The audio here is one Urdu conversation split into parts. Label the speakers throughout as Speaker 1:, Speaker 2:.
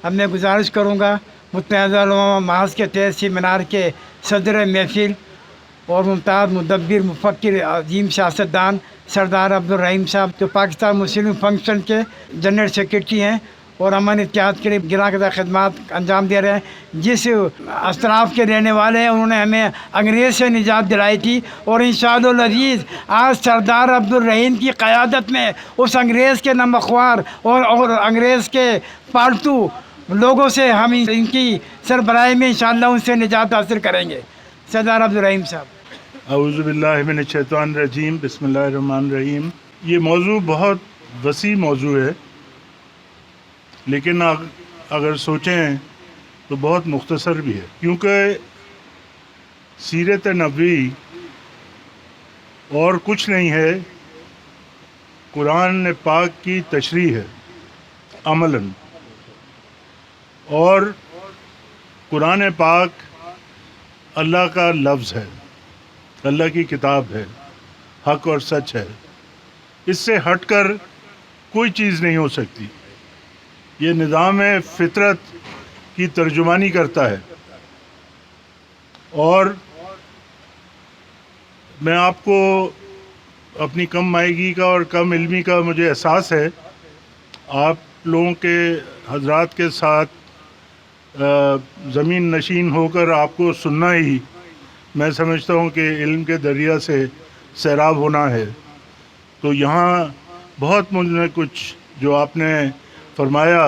Speaker 1: اب میں گزارش کروں گا متحدہ علماء محاذ کے تیسی مینار کے صدر محفل اور ممتاز مدبر مفکر عظیم سیاستدان سردار عبدالرحیم صاحب جو پاکستان مسلم فنکشن کے جنرل سیکریٹری ہیں اور امن اتحاد کے لیے گراں قدر خدمات انجام دے رہے ہیں، جس اطراف کے رہنے والے ہیں انہوں نے ہمیں انگریز سے نجات دلائی تھی، اور انشاءاللہ العزیز آج سردار عبدالرحیم کی قیادت میں اس انگریز کے نمخوار اور انگریز کے پالتو لوگوں سے ہم ان کی سربراہی میں انشاءاللہ ان سے نجات حاصل کریں گے۔ سردار عبدالرحیم صاحب۔
Speaker 2: اعوذ باللہ من الشیطان الرجیم، بسم اللہ الرحمن الرحیم۔ یہ موضوع بہت وسیع موضوع ہے، لیکن اگر سوچیں تو بہت مختصر بھی ہے، کیونکہ سیرت نبوی اور کچھ نہیں ہے، قرآن پاک کی تشریح ہے عملاً، اور قرآن پاک اللہ کا لفظ ہے، اللہ کی کتاب ہے، حق اور سچ ہے، اس سے ہٹ کر کوئی چیز نہیں ہو سکتی۔ یہ نظام فطرت کی ترجمانی کرتا ہے، اور میں آپ کو اپنی کم مائگی کا اور کم علمی کا مجھے احساس ہے، آپ لوگوں کے حضرات کے ساتھ زمین نشین ہو کر آپ کو سننا ہی میں سمجھتا ہوں کہ علم کے دریا سے سیراب ہونا ہے۔ تو یہاں بہت مجھے کچھ جو آپ نے فرمایا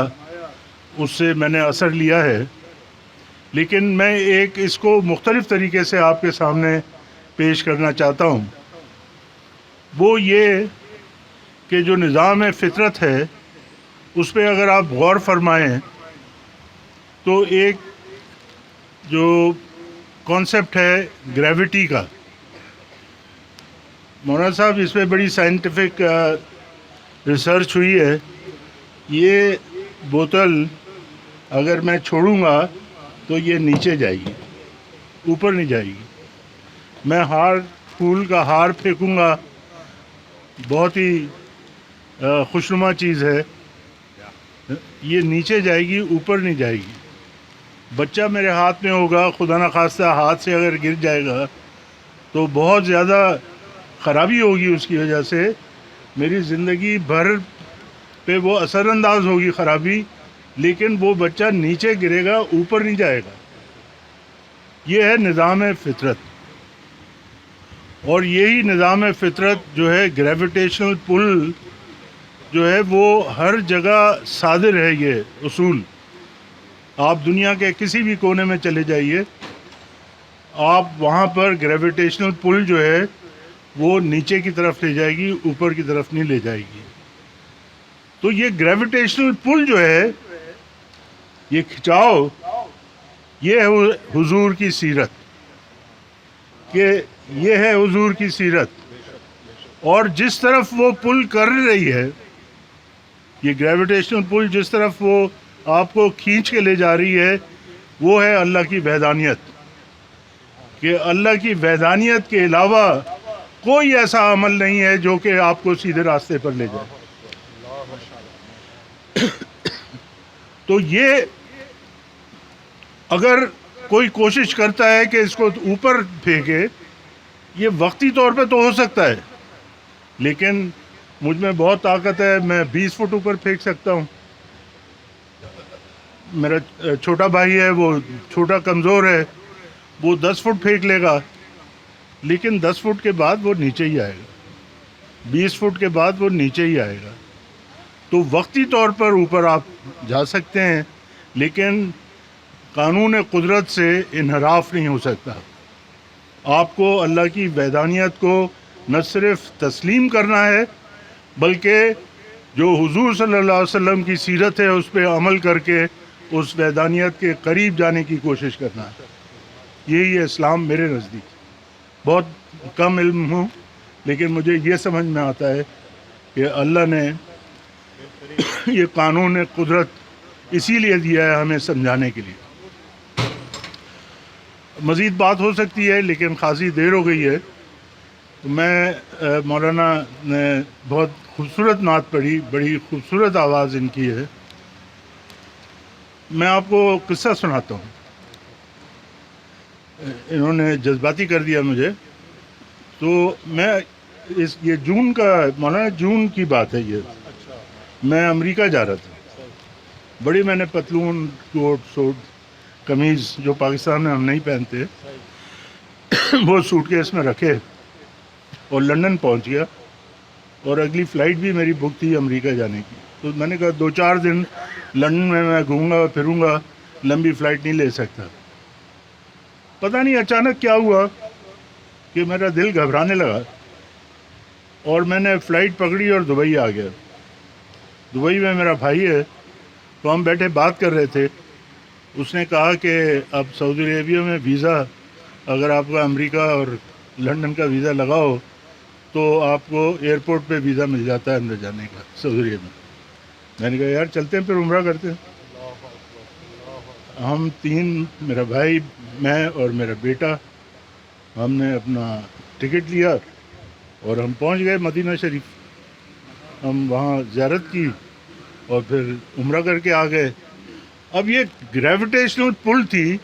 Speaker 2: اس سے میں نے اثر لیا ہے، لیکن میں ایک اس کو مختلف طریقے سے آپ کے سامنے پیش کرنا چاہتا ہوں۔ وہ یہ کہ جو نظام فطرت ہے اس پہ اگر آپ غور فرمائیں تو ایک جو کانسیپٹ ہے گریوٹی کا، مولانا صاحب اس پہ بڑی سائنٹیفک ریسرچ ہوئی ہے۔ یہ بوتل اگر میں چھوڑوں گا تو یہ نیچے جائے گی، اوپر نہیں جائے گی۔ میں پھول کا ہار پھینکوں گا، بہت ہی خوشنما چیز ہے، یہ نیچے جائے گی، اوپر نہیں جائے گی۔ بچہ میرے ہاتھ میں ہوگا، خدا نخواستہ ہاتھ سے اگر گر جائے گا تو بہت زیادہ خرابی ہوگی، اس کی وجہ سے میری زندگی بھر پہ وہ اثر انداز ہوگی خرابی، لیکن وہ بچہ نیچے گرے گا، اوپر نہیں جائے گا۔ یہ ہے نظام فطرت، اور یہی نظام فطرت جو ہے گریویٹیشنل پل جو ہے وہ ہر جگہ صادر ہے۔ یہ اصول آپ دنیا کے کسی بھی کونے میں چلے جائیے، آپ وہاں پر گریویٹیشنل پل جو ہے وہ نیچے کی طرف لے جائے گی، اوپر کی طرف نہیں لے جائے گی۔ تو یہ گریویٹیشنل پل جو ہے، یہ کھچاؤ، یہ ہے حضور کی سیرت، کہ یہ ہے حضور کی سیرت، اور جس طرف وہ پل کر رہی ہے، یہ گریویٹیشنل پل جس طرف وہ آپ کو کھینچ کے لے جا رہی ہے، وہ ہے اللہ کی وحدانیت، کہ اللہ کی وحدانیت کے علاوہ کوئی ایسا عمل نہیں ہے جو کہ آپ کو سیدھے راستے پر لے جائے۔ تو یہ اگر کوئی کوشش کرتا ہے کہ اس کو اوپر پھینکے، یہ وقتی طور پہ تو ہو سکتا ہے، لیکن مجھ میں بہت طاقت ہے، میں 20 فٹ اوپر پھینک سکتا ہوں۔ میرا چھوٹا بھائی ہے، وہ چھوٹا کمزور ہے، وہ 10 فٹ پھینک لے گا، لیکن 10 فٹ کے بعد وہ نیچے ہی آئے گا، 20 فٹ کے بعد وہ نیچے ہی آئے گا۔ تو وقتی طور پر اوپر آپ جا سکتے ہیں، لیکن قانون قدرت سے انحراف نہیں ہو سکتا۔ آپ کو اللہ کی وحدانیت کو نہ صرف تسلیم کرنا ہے، بلکہ جو حضور صلی اللہ علیہ وسلم کی سیرت ہے اس پہ عمل کر کے اس وحدانیت کے قریب جانے کی کوشش کرنا ہے۔ یہی ہے اسلام میرے نزدیک۔ بہت کم علم ہوں، لیکن مجھے یہ سمجھ میں آتا ہے کہ اللہ نے یہ قانون قدرت اسی لیے دیا ہے ہمیں سمجھانے کے لیے۔ مزید بات ہو سکتی ہے، لیکن خاصی دیر ہو گئی ہے۔ میں مولانا نے بہت خوبصورت نعت پڑھی، بڑی خوبصورت آواز ان کی ہے۔ میں آپ کو قصہ سناتا ہوں. انہوں نے جذباتی کر دیا مجھے. تو میں یہ جون کا مولانا جون کی بات ہے. یہ میں امریکہ جا رہا تھا. بڑی میں نے پتلون کوٹ سوٹ قمیض جو پاکستان میں ہم نہیں پہنتے وہ سوٹ کیس میں رکھے اور لندن پہنچ گیا. اور اگلی فلائٹ بھی میری بک تھی امریکہ جانے کی. تو میں نے کہا 2-4 دن لندن میں گھوموں گا پھروں گا, لمبی فلائٹ نہیں لے سکتا. پتہ نہیں اچانک کیا ہوا کہ میرا دل گھبرانے لگا اور میں نے فلائٹ پکڑی اور دبئی آ گیا. دبئی میں میرا بھائی ہے, تو ہم بیٹھے بات کر رہے تھے. اس نے کہا کہ اب سعودی عربیہ میں ویزا, اگر آپ کا امریکہ اور لندن کا ویزا لگاؤ تو آپ کو ایئرپورٹ پہ ویزا مل جاتا ہے اندر جانے کا سعودی عربیہ میں. میں نے کہا یار چلتے ہیں پھر عمرہ کرتے ہیں. ہم 3, میرا بھائی, میں اور میرا بیٹا, ہم نے اپنا ٹکٹ لیا اور ہم پہنچ گئے مدینہ شریف. ہم وہاں زیارت کی اور پھر عمرہ کر کے آ گئے. اب یہ گریویٹیشنل پل تھی,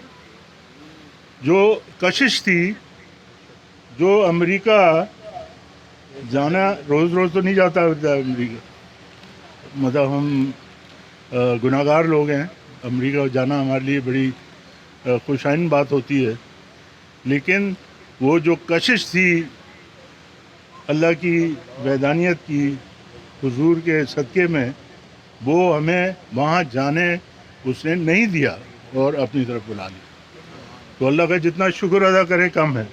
Speaker 2: جو کشش تھی, جو امریکہ جانا روز روز تو نہیں جاتا امریکہ. مطلب ہم گناہ گار لوگ ہیں, امریکہ جانا ہمارے لیے بڑی خوشائن بات ہوتی ہے. لیکن وہ جو کشش تھی اللہ کی وحدانیت کی, حضور کے صدقے میں, وہ ہمیں وہاں جانے اس نے نہیں دیا اور اپنی طرف بلا لیا. تو اللہ کا جتنا شکر ادا کرے کم ہے.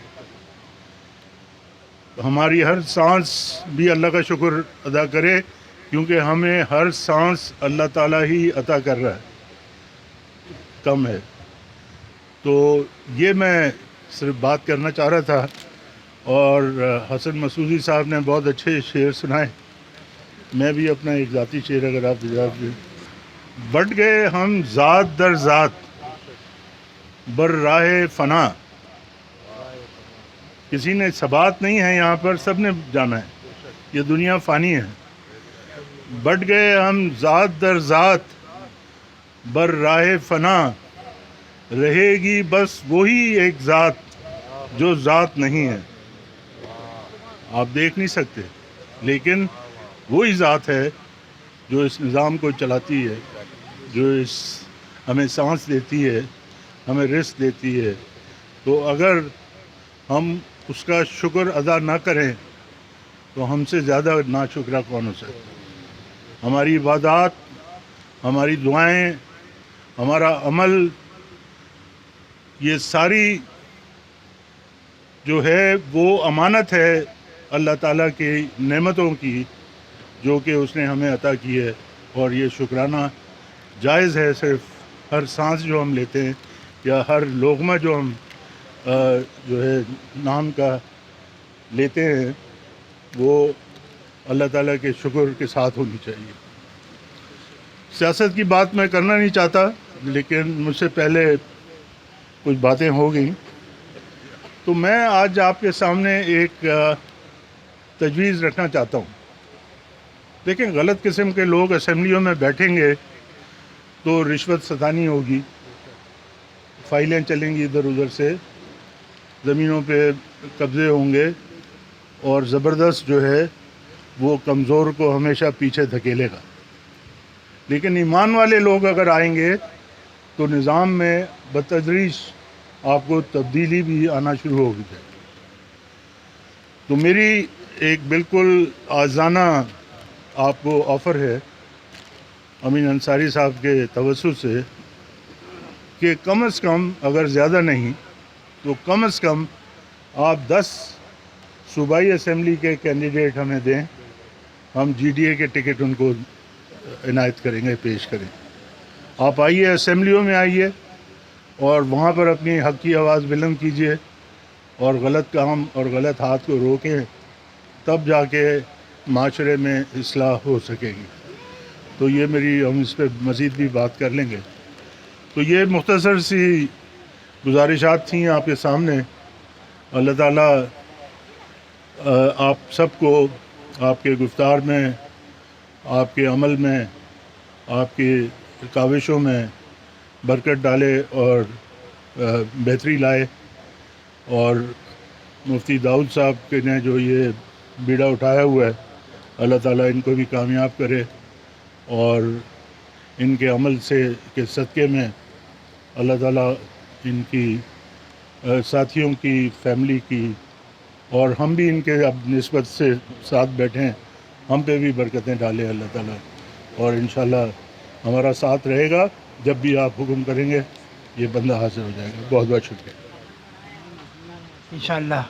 Speaker 2: ہماری ہر سانس بھی اللہ کا شکر ادا کرے, کیونکہ ہمیں ہر سانس اللہ تعالیٰ ہی عطا کر رہا ہے, کم ہے. تو یہ میں صرف بات کرنا چاہ رہا تھا. اور حسن مسعودی صاحب نے بہت اچھے شعر سنائے. میں بھی اپنا ایک ذاتی شعر اگر آپ اجازت دیں. بٹ گئے ہم ذات در ذات بر راہ فنا. کسی نے ثبات نہیں ہے یہاں پر, سب نے جانا ہے, یہ دنیا فانی ہے. بٹ گئے ہم ذات در ذات بر راہ فنا, رہے گی بس وہی ایک ذات جو ذات نہیں ہے. آپ دیکھ نہیں سکتے, لیکن وہی ذات ہے جو اس نظام کو چلاتی ہے, جو ہمیں سانس دیتی ہے, ہمیں رزق دیتی ہے. تو اگر ہم اس کا شکر ادا نہ کریں تو ہم سے زیادہ ناشکرہ کون ہو سکتا ہے. ہماری عبادات, ہماری دعائیں, ہمارا عمل, یہ ساری جو ہے وہ امانت ہے اللہ تعالیٰ کی نعمتوں کی, جو کہ اس نے ہمیں عطا کی ہے. اور یہ شکرانہ جائز ہے. صرف ہر سانس جو ہم لیتے ہیں یا ہر لقمہ جو ہم جو ہے نام کا لیتے ہیں, وہ اللہ تعالیٰ کے شکر کے ساتھ ہونی چاہیے. سیاست کی بات میں کرنا نہیں چاہتا, لیکن مجھ سے پہلے کچھ باتیں ہو گئیں. تو میں آج آپ کے سامنے ایک تجویز رکھنا چاہتا ہوں. دیکھیں, غلط قسم کے لوگ اسمبلیوں میں بیٹھیں گے تو رشوت ستانی ہوگی, فائلیں چلیں گی ادھر ادھر سے, زمینوں پہ قبضے ہوں گے, اور زبردست جو ہے وہ کمزور کو ہمیشہ پیچھے دھکیلے گا. لیکن ایمان والے لوگ اگر آئیں گے تو نظام میں بتدریج آپ کو تبدیلی بھی آنا شروع ہو جائے. تو میری ایک بالکل آزانہ آپ کو آفر ہے امین انصاری صاحب کے توسط سے, کہ کم از کم, اگر زیادہ نہیں تو کم از کم آپ 10 صوبائی اسمبلی کے کینڈیڈیٹ ہمیں دیں, ہم جی ڈی اے کے ٹکٹ ان کو عنایت کریں گے, پیش کریں. آپ آئیے, اسمبلیوں میں آئیے اور وہاں پر اپنی حق کی آواز بلند کیجیے اور غلط کام اور غلط ہاتھ کو روکیں, تب جا کے معاشرے میں اصلاح ہو سکے گی. تو یہ میری, ہم اس پہ مزید بھی بات کر لیں گے. تو یہ مختصر سی گزارشات تھیں آپ کے سامنے. اللہ تعالیٰ آپ سب کو آپ کے گفتار میں, آپ کے عمل میں, آپ کی کاوشوں میں برکت ڈالے اور بہتری لائے. اور مفتی داؤد صاحب کے نے جو یہ بیڑا اٹھایا ہوا ہے اللہ تعالیٰ ان کو بھی کامیاب کرے اور ان کے عمل سے کے صدقے میں اللہ تعالیٰ ان کی ساتھیوں کی فیملی کی اور ہم بھی ان کے اب نسبت سے ساتھ بیٹھے ہیں ہم پہ بھی برکتیں ڈالے اللہ تعالیٰ اور انشاءاللہ ہمارا ساتھ رہے گا. جب بھی آپ حکم کریں گے یہ بندہ حاضر ہو جائے گا. بہت بہت شکریہ.
Speaker 1: انشاءاللہ.